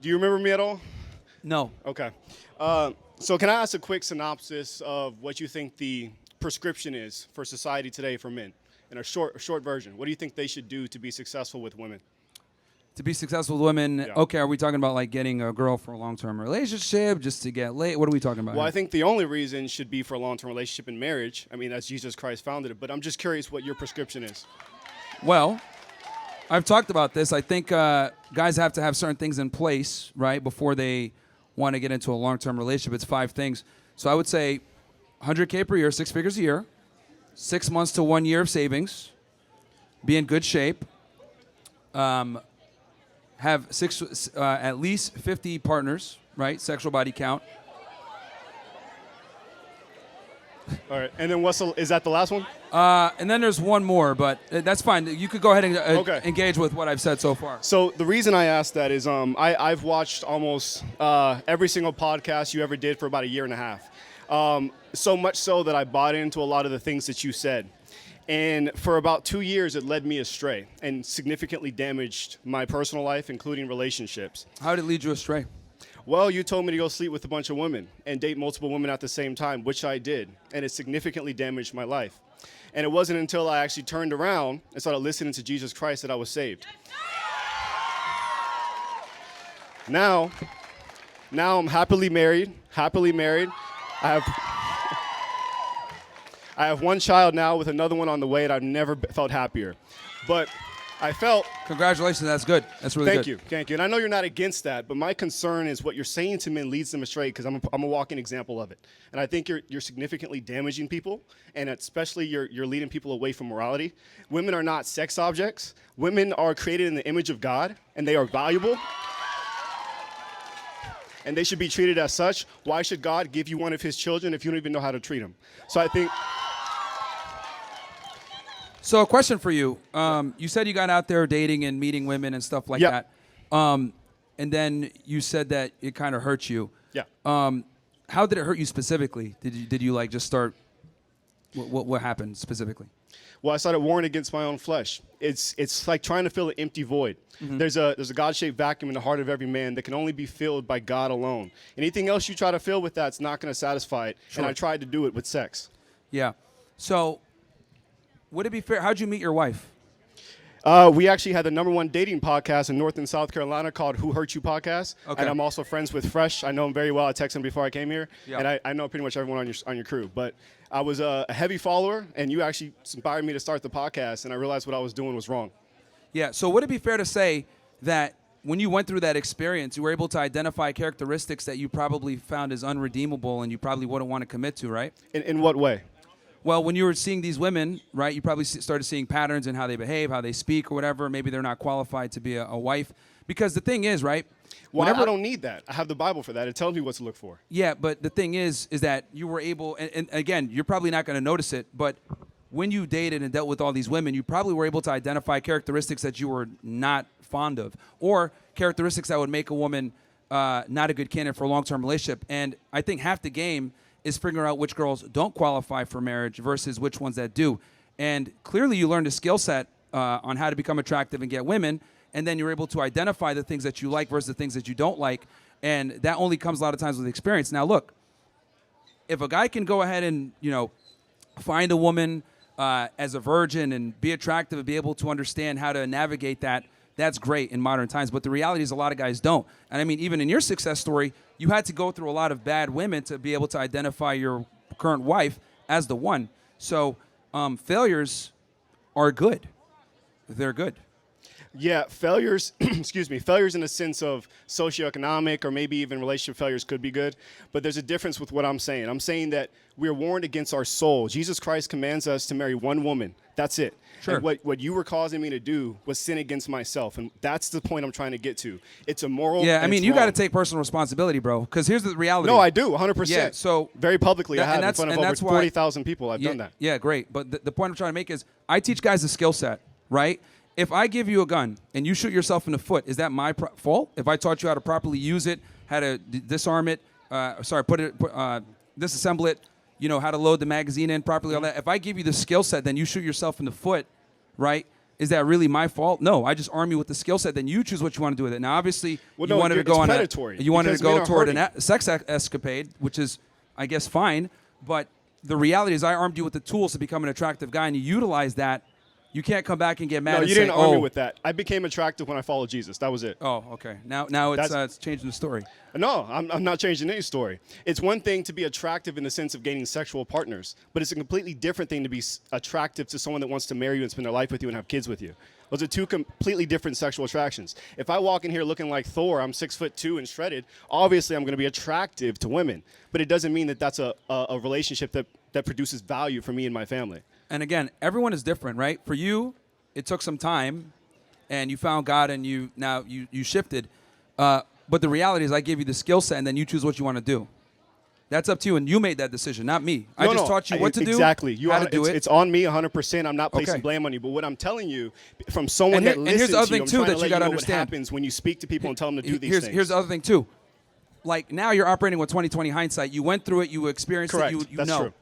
Do you remember me at all? No. Okay. So can I ask a quick synopsis of what you think the prescription is for society today for men? In a short version, what do you think they should do to be successful with women? To be successful with women, Yeah. okay, are we talking about like getting a girl for a long-term relationship, just to get laid? What are we talking about Well, I here? think the only reason should be for a long-term relationship and marriage. I mean, as Jesus Christ founded it. But I'm just curious what your prescription is. Well, I've talked about this. I think guys have to have certain things in place, right, before they want to get into a long-term relationship. It's 5 things. So I would say 100K per year, 6 figures a year, 6 months to 1 year of savings, be in good shape, have at least 50 partners, right, sexual body count. All right. And then is that the last one? And then there's one more, but that's fine. You could go ahead and Okay. engage with what I've said so far. So the reason I asked that is I've watched almost every single podcast you ever did for about a year and a half. So much so that I bought into a lot of the things that you said. And for about 2 years, it led me astray and significantly damaged my personal life, including relationships. How did it lead you astray? Well, you told me to go sleep with a bunch of women and date multiple women at the same time, which I did. And it significantly damaged my life. And it wasn't until I actually turned around and started listening to Jesus Christ that I was saved. Now I'm happily married. I have one child now with another one on the way, and I've never felt happier. But I felt... Congratulations, that's good. That's really good. Thank you. And I know you're not against that, but my concern is what you're saying to men leads them astray, because I'm a walking example of it. And I think you're significantly damaging people, and especially you're leading people away from morality. Women are not sex objects. Women are created in the image of God, and they are valuable. And they should be treated as such. Why should God give you one of his children if you don't even know how to treat them? So I think... So a question for you. You said you got out there dating and meeting women and stuff like Yeah. that. And then you said that it kind of hurt you. Yeah. How did it hurt you specifically? Did you like just start? What happened specifically? Well, I started warring against my own flesh. It's like trying to fill an empty void. Mm-hmm. There's a God-shaped vacuum in the heart of every man that can only be filled by God alone. Anything else you try to fill with that's not going to satisfy it. Sure. And I tried to do it with sex. Yeah. So would it be fair? How'd you meet your wife? We actually had the #1 dating podcast in North and South Carolina called Who Hurt You Podcast. Okay. And I'm also friends with Fresh. I know him very well. I texted him before I came here. Yeah. And I know pretty much everyone on your crew. But I was a heavy follower, and you actually inspired me to start the podcast, and I realized what I was doing was wrong. Yeah. So would it be fair to say that when you went through that experience, you were able to identify characteristics that you probably found as unredeemable and you probably wouldn't want to commit to, right? In what way? Well, when you were seeing these women, right, you probably started seeing patterns in how they behave, how they speak, or whatever. Maybe they're not qualified to be a wife. Because the thing is, right? Well, I don't need that. I have the Bible for that. It tells me what to look for. Yeah, but the thing is that you were able, and again, you're probably not going to notice it, but when you dated and dealt with all these women, you probably were able to identify characteristics that you were not fond of, or characteristics that would make a woman not a good candidate for a long-term relationship. And I think half the game is figuring out which girls don't qualify for marriage versus which ones that do. And clearly you learned a skill set on how to become attractive and get women, and then you're able to identify the things that you like versus the things that you don't like. And that only comes a lot of times with experience. Now, look, if a guy can go ahead and, find a woman as a virgin and be attractive and be able to understand how to navigate that, that's great in modern times. But the reality is a lot of guys don't. And I mean, even in your success story, you had to go through a lot of bad women to be able to identify your current wife as the one. So failures are good. They're good. Yeah, failures, failures in the sense of socioeconomic or maybe even relationship failures could be good. But there's a difference with what I'm saying. I'm saying that we're warned against our soul. Jesus Christ commands us to marry one woman. That's it. Sure. And what you were causing me to do was sin against myself. And that's the point I'm trying to get to. It's immoral. Yeah, I and mean, it's you got to wrong. take personal responsibility, bro. Because here's the reality. No, I do, 100%. Yeah, so very publicly, I and have in that's- front of and over that's why- 40,000 people. I've yeah, done that. Yeah, great. But the point I'm trying to make is I teach guys a skill set, right? If I give you a gun and you shoot yourself in the foot, is that my fault? If I taught you how to properly use it, how to disarm it, disassemble it, how to load the magazine in properly, all that. If I give you the skill set, then you shoot yourself in the foot, right? is that really my fault? No, I just arm you with the skill set. Then you choose what you want to do with it. Now, obviously, Well, you no, wanted to it's go on predatory, you wanted to because men go are toward hurting. a sex escapade, which is, I guess, fine. But the reality is, I armed you with the tools to become an attractive guy, and you utilize that. You can't come back and get mad No, and you say, didn't arm me "Oh, with that. I became attractive when I followed Jesus. That was it. oh, okay." Now it's changing the story. No, I'm not changing any story. It's one thing to be attractive in the sense of gaining sexual partners, but it's a completely different thing to be attractive to someone that wants to marry you and spend their life with you and have kids with you. Those are two completely different sexual attractions. If I walk in here looking like Thor, I'm 6'2" and shredded, obviously I'm going to be attractive to women, but it doesn't mean that that's a relationship that produces value for me and my family. And again, everyone is different, right? For you, it took some time, and you found God, and you shifted. But the reality is, I gave you the skill set, and then you choose what you want to do. That's up to you, and you made that decision, not me. I just taught you what to do, exactly. how to do it. It's on me 100%. I'm not placing Okay. blame on you. But what I'm telling you, from someone And that listens here's the other to you, thing, I'm too, trying that to you let gotta know what understand. happens when you speak to people and tell them to do these things. Here's the other thing, too. Like, now you're operating with 20/20 hindsight. You went through it. You experienced Correct. it. You That's know. true.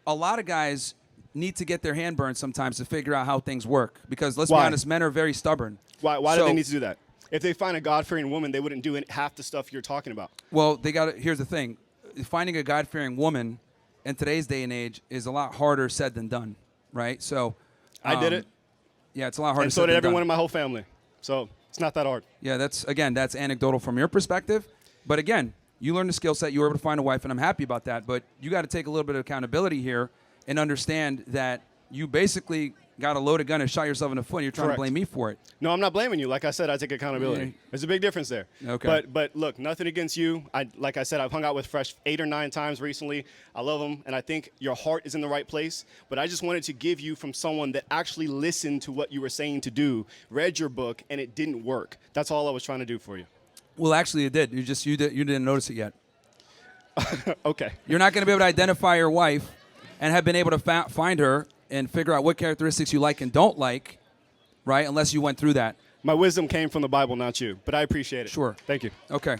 A lot of guys need to get their hand burned sometimes to figure out how things work. Because, let's be Why? honest, men are very stubborn. Why do So- they need to do that? If they find a God-fearing woman, they wouldn't do half the stuff you're talking about. Well, here's the thing. Finding a God-fearing woman in today's day and age is a lot harder said than done, right? So I did it, Yeah, it's a lot harder and said so did than everyone done. in my whole family. So it's not that hard. Yeah, that's anecdotal from your perspective. But again, you learned the skill set. You were able to find a wife, and I'm happy about that. But you got to take a little bit of accountability here and understand that you basically got a loaded gun and shot yourself in the foot, and you're trying Correct. to blame me for it. No, I'm not blaming you. Like I said, I take accountability. Yeah. There's a big difference there. Okay. But look, nothing against you. Like I said, I've hung out with Fresh 8 or 9 times recently. I love them, and I think your heart is in the right place. But I just wanted to give you from someone that actually listened to what you were saying to do, read your book, and it didn't work. That's all I was trying to do for you. Well, actually, it did. You didn't notice it yet. Okay. You're not going to be able to identify your wife and have been able to find her and figure out what characteristics you like and don't like, right, unless you went through that. My wisdom came from the Bible, not you. But I appreciate it. Sure. Thank you. Okay.